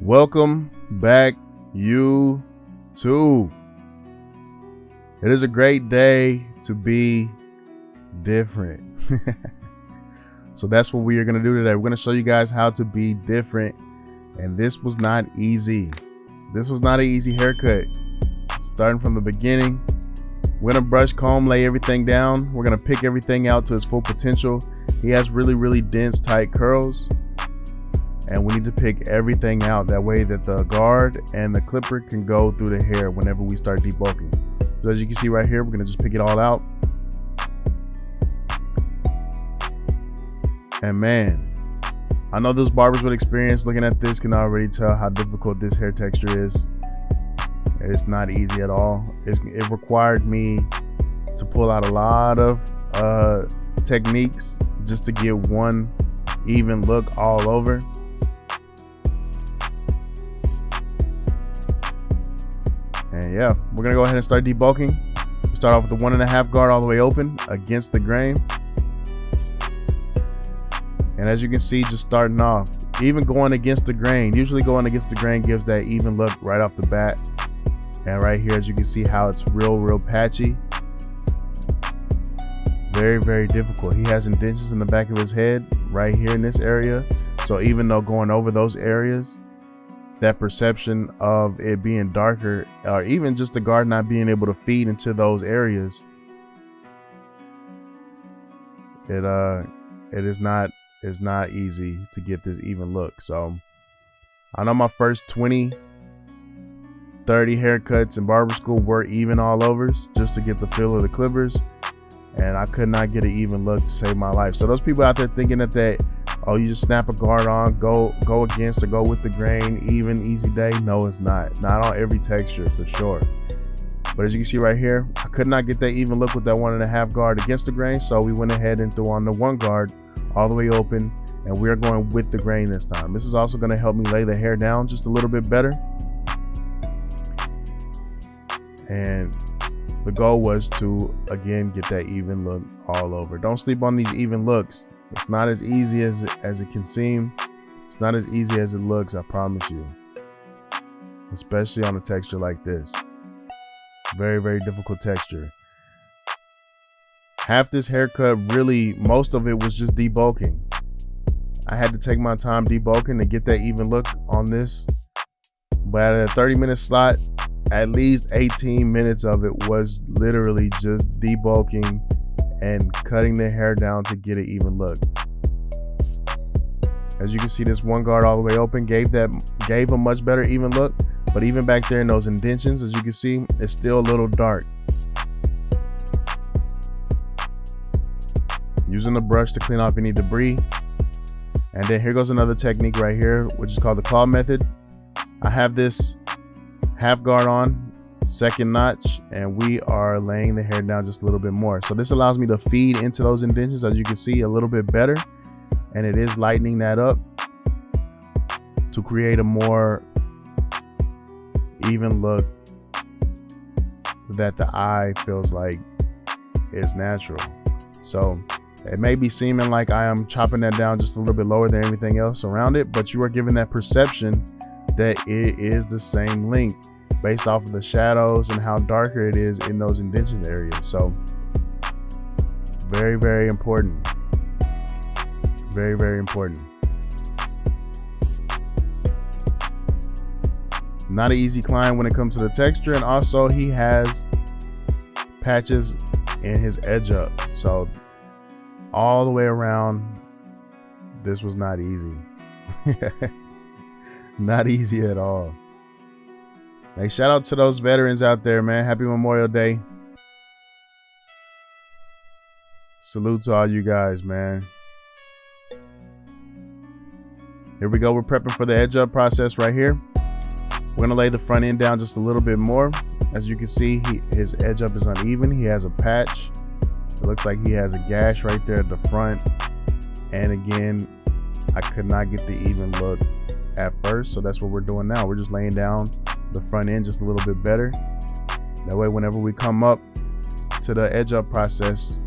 Welcome back, YouTube. It is a great day to be different. So that's what we are going to do today. We're going to show you guys how to be different. And this was not easy. This was not an easy haircut. Starting from the beginning, we're going to brush, comb, lay everything down. We're going to pick everything out to its full potential. He has really, really dense, tight curls. And we need to pick everything out that way that the guard and the clipper can go through the hair whenever we start debulking. So as you can see right here, we're going to just pick it all out. And man, I know those barbers with experience looking at this can already tell how difficult this hair texture is. It's not easy at all. It required me to pull out a lot of techniques just to get one even look all over. And yeah, we're gonna go ahead and start debulking. We start off with the 1.5 guard all the way open against the grain. And as you can see, just starting off, even going against the grain, usually going against the grain gives that even look right off the bat. And right here, as you can see how it's real patchy. Very, very difficult. He has indentions in the back of his head right here in this area. So even though going over those areas, that perception of it being darker, or even just the guard not being able to feed into those areas, it's not easy to get this even look. So I know my first 20-30 haircuts in barber school were even all overs just to get the feel of the clippers, and I could not get an even look to save my life. So those people out there thinking that oh, you just snap a guard on, go against or go with the grain, even, easy day. No, it's not. Not on every texture for sure. But as you can see right here, I could not get that even look with that 1.5 guard against the grain. So we went ahead and threw on the 1 guard all the way open, and we are going with the grain this time. This is also going to help me lay the hair down just a little bit better. And the goal was to, again, get that even look all over. Don't sleep on these even looks. It's not as easy as it can seem. It's not as easy as it looks, I promise you. Especially on a texture like this. Very, very difficult texture. Half this haircut, really, most of it was just debulking. I had to take my time debulking to get that even look on this. But at a 30-minute slot, at least 18 minutes of it was literally just debulking and cutting the hair down to get an even look. As you can see, this 1 guard all the way open gave a much better even look, but even back there in those indentions, as you can see, it's still a little dark. Using the brush to clean off any debris. And then here goes another technique right here, which is called the claw method. I have this half guard on, 2nd notch, and we are laying the hair down just a little bit more. So this allows me to feed into those indentions, as you can see, a little bit better, and it is lightening that up to create a more even look that the eye feels like is natural. So it may be seeming like I am chopping that down just a little bit lower than everything else around it, but you are given that perception that it is the same length based off of the shadows and how darker it is in those indention areas. So very, very important. Very, very important. Not an easy climb when it comes to the texture, and also he has patches in his edge up. So all the way around, this was not easy. Not easy at all. Hey, shout out to those veterans out there, man. Happy Memorial Day. Salute to all you guys, man. Here we go. We're prepping for the edge up process right here. We're gonna lay the front end down just a little bit more. As you can see, his edge up is uneven. He has a patch. It looks like he has a gash right there at the front. And again, I could not get the even look at first, so that's what we're doing now. We're just laying down the front end just a little bit better. That way, whenever we come up to the edge up process,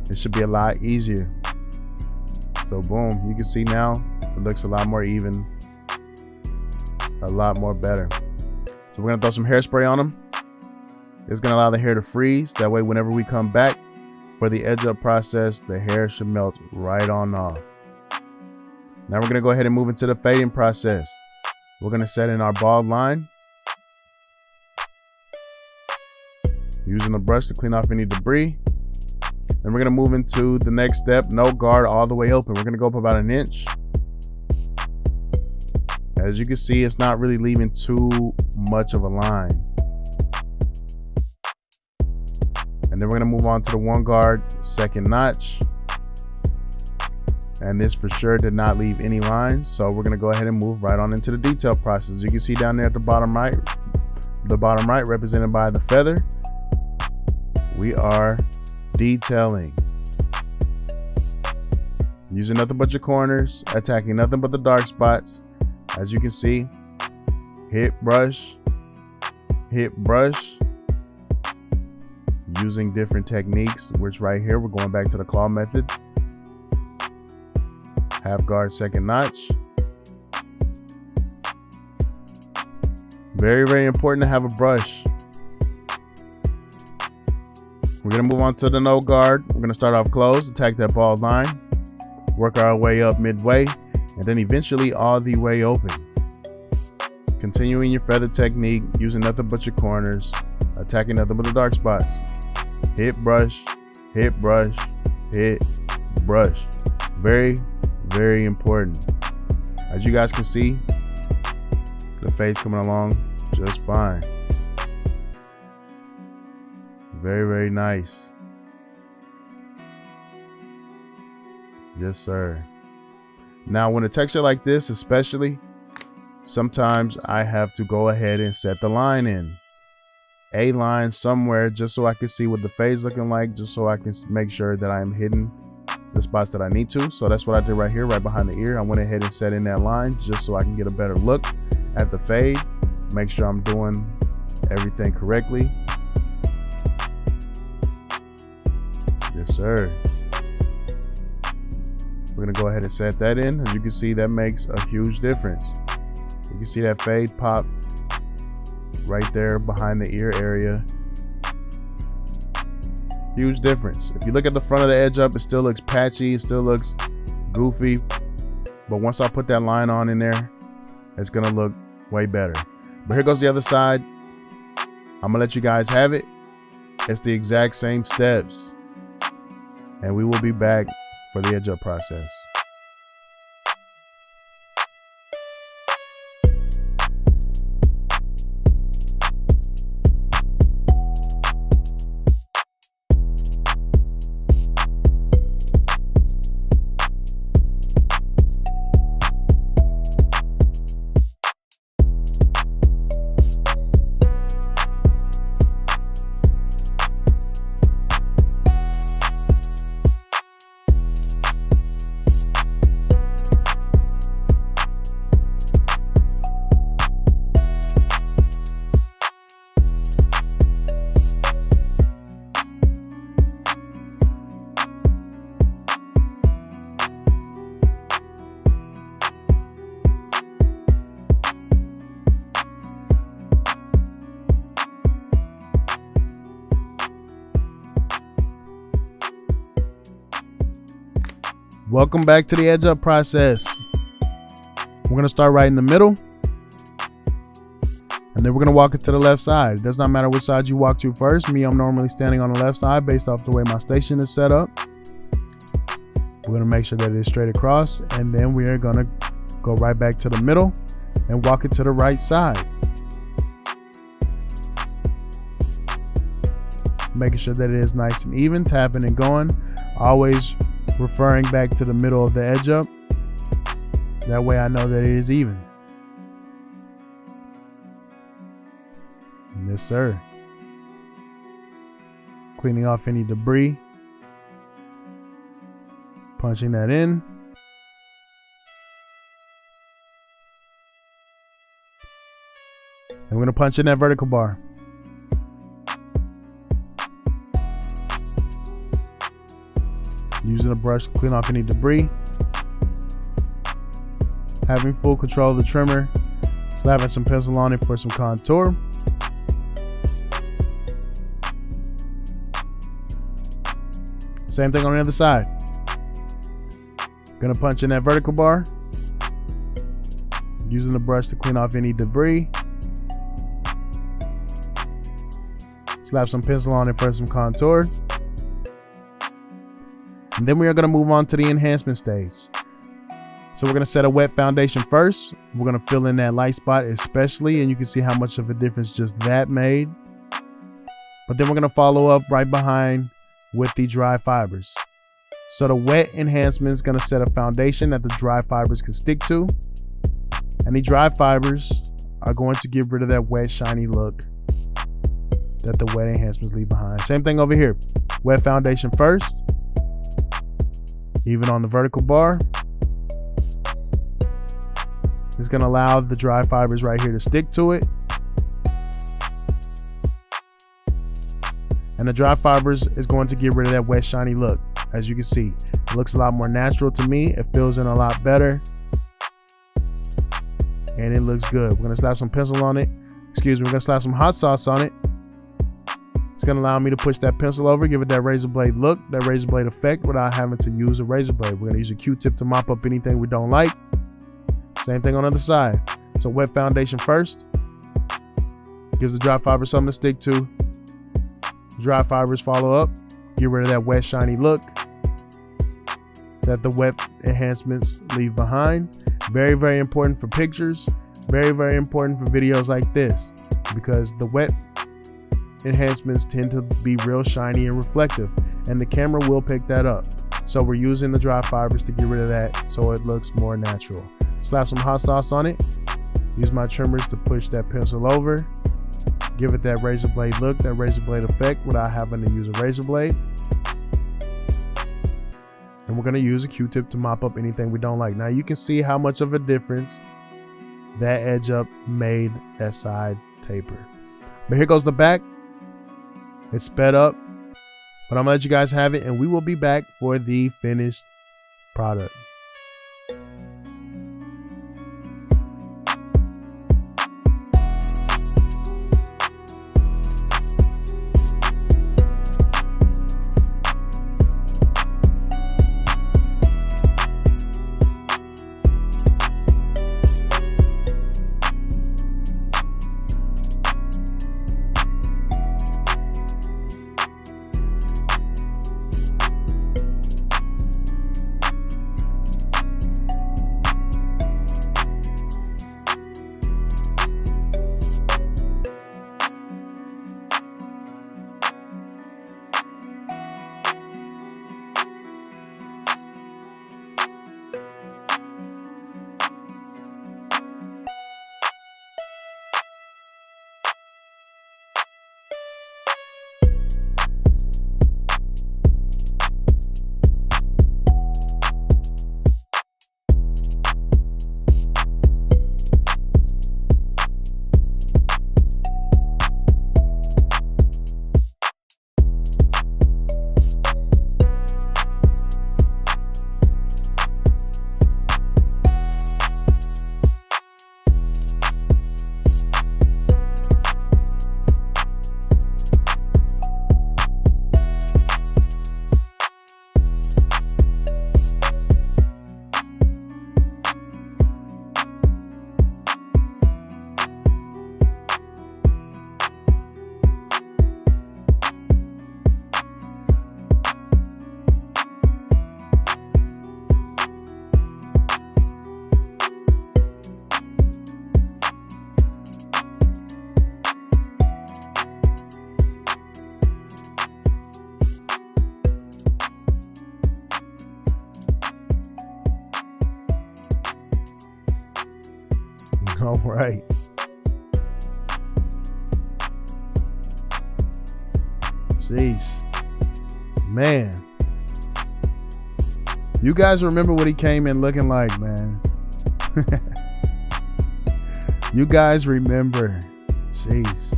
it should be a lot easier. So boom, you can see now it looks a lot more even, a lot more better. So we're gonna throw some hairspray on them. It's gonna allow the hair to freeze. That way whenever we come back for the edge up process, the hair should melt right on off. Now we're gonna go ahead and move into the fading process. We're gonna set in our bald line, using the brush to clean off any debris. Then we're gonna move into the next step, no guard all the way open. We're gonna go up about 1 inch. As you can see, it's not really leaving too much of a line. And then we're gonna move on to the 1 guard, 2nd notch. And this for sure did not leave any lines. So we're gonna go ahead and move right on into the detail process. You can see down there at the bottom right represented by the feather, we are detailing. Using nothing but your corners, attacking nothing but the dark spots. As you can see, hit brush, using different techniques, which right here, we're going back to the claw method. Half guard, 2nd notch. Very, very important to have a brush. We're gonna move on to the no guard. We're gonna start off closed, attack that bald line, work our way up midway, and then eventually all the way open. Continuing your feather technique, using nothing but your corners, attacking nothing but the dark spots. Hit brush, hit brush, hit brush. Very, very important. As you guys can see, the fade's coming along just fine. Very, very nice. Yes, sir. Now, when a texture like this, especially, sometimes I have to go ahead and set the line in. A line somewhere just so I can see what the fade's looking like, just so I can make sure that I am hitting the spots that I need to. So that's what I did right here, right behind the ear. I went ahead and set in that line just so I can get a better look at the fade. Make sure I'm doing everything correctly. Yes, sir. We're gonna go ahead and set that in. As you can see, that makes a huge difference. You can see that fade pop right there behind the ear area. Huge difference. If you look at the front of the edge up, it still looks patchy, it still looks goofy. But once I put that line on in there, it's gonna look way better. But here goes the other side. I'm gonna let you guys have it. It's the exact same steps. And we will be back for the edge up process. Welcome back to the edge up process. We're gonna start right in the middle, and then we're gonna walk it to the left side. It does not matter which side you walk to first. Me, I'm normally standing on the left side based off the way my station is set up. We're gonna make sure that it is straight across, and then we are gonna go right back to the middle and walk it to the right side. Making sure that it is nice and even, tapping and going, always referring back to the middle of the edge up. That way I know that it is even. Yes, sir. Cleaning off any debris. Punching that in. And we're going to punch in that vertical bar. Using a brush to clean off any debris. having full control of the trimmer, slapping some pencil on it for some contour. Same thing on the other side. Gonna punch in that vertical bar, using the brush to clean off any debris. Slap some pencil on it for some contour. And then we are gonna move on to the enhancement stage. So we're gonna set a wet foundation first. We're gonna fill in that light spot especially, and you can see how much of a difference just that made. But then we're gonna follow up right behind with the dry fibers. So the wet enhancement is gonna set a foundation that the dry fibers can stick to. And the dry fibers are going to get rid of that wet, shiny look that the wet enhancements leave behind. Same thing over here. Wet foundation first, even on the vertical bar. It's gonna allow the dry fibers right here to stick to it. And the dry fibers is going to get rid of that wet, shiny look. As you can see, it looks a lot more natural to me. It fills in a lot better. And it looks good. We're gonna slap some pencil on it. Excuse me, we're gonna slap some hot sauce on it. It's gonna allow me to push that pencil over, give it that razor blade look, that razor blade effect without having to use a razor blade. We're gonna use a Q-tip to mop up anything we don't like. Same thing on the other side. So wet foundation first. Gives the dry fibers something to stick to. Dry fibers follow up. Get rid of that wet, shiny look that the wet enhancements leave behind. Very, very important for pictures. Very, very important for videos like this, because the wet enhancements tend to be real shiny and reflective, and the camera will pick that up. So we're using the dry fibers to get rid of that so it looks more natural. Slap some hot sauce on it. Use my trimmers to push that pencil over. Give it that razor blade look, that razor blade effect without having to use a razor blade. And we're gonna use a Q-tip to mop up anything we don't like. Now you can see how much of a difference that edge up made that side taper. But here goes the back. It's sped up, but I'm gonna let you guys have it, and we will be back for the finished product. All right. Jeez. Man. You guys remember what he came in looking like, man. You guys remember. Jeez.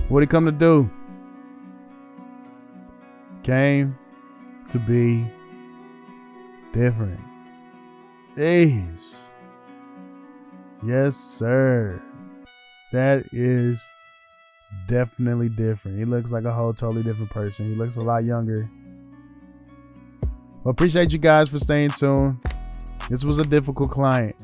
What'd he come to do? Came to be different. Jeez. Yes, sir. That is definitely different. He looks like a whole totally different person. He looks a lot younger. Well, appreciate you guys for staying tuned. This was a difficult client.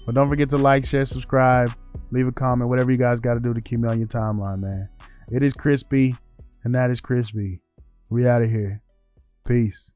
But don't forget to like, share, subscribe, leave a comment, whatever you guys got to do to keep me on your timeline, man. It is Kriispy, and that is Kriispy. We out of here. Peace.